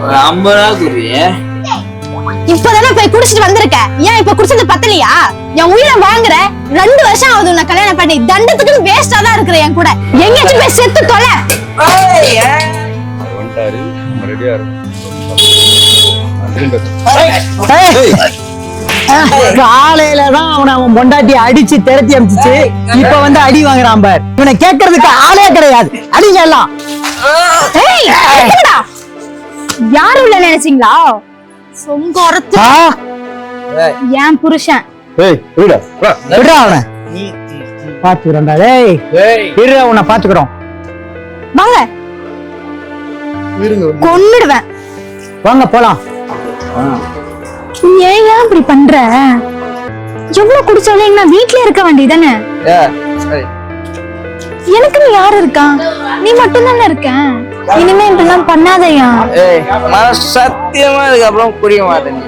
50 ரூபா குடிய இப்பதானே போய் குடிச்சிட்டு வந்திருக்க. ஏன் இப்ப குடிச்சது பத்தலையா? என் உயிரை வாங்குற. 2 வருஷம் ஆகுது உன்னை கல்யாணம் பண்ணி. தண்டத்துக்கு வேஸ்டா தான் இருக்கிற என் கூட. எங்கேயாச்சும் போய் செத்து தொலை. காலையிலதான் அவன் பொண்டாட்டி அடிச்சு திரட்டி அமிச்சிச்சு. இப்ப வந்து அடி வாங்குறான் பார். இவனை கேட்கறதுக்கு ஆளே கிடையாது. அடிங்க எல்லாம். யாரும் இல்ல நினைச்சீங்களா? சொங்கொரத்து என் புருஷன். பாத்துக்கிறோம்டா. டேய் உன்னை பாத்துக்கிறோம். வாங்க, கொன்னுடுவேன். வாங்க போலாம். ஏன் இப்படி பண்ற? எவ்வளவு குடிச்சாலும் நான் வீட்லயே இருக்க வேண்டியதானே? எனக்கு யாரு இருக்கா? நீ மட்டும் தானே இருக்க. இனிமே இப்படிலாம் பண்ணாதயா. சத்தியமா இதுக்கப்புறம் குடிக்க மாட்டேன்.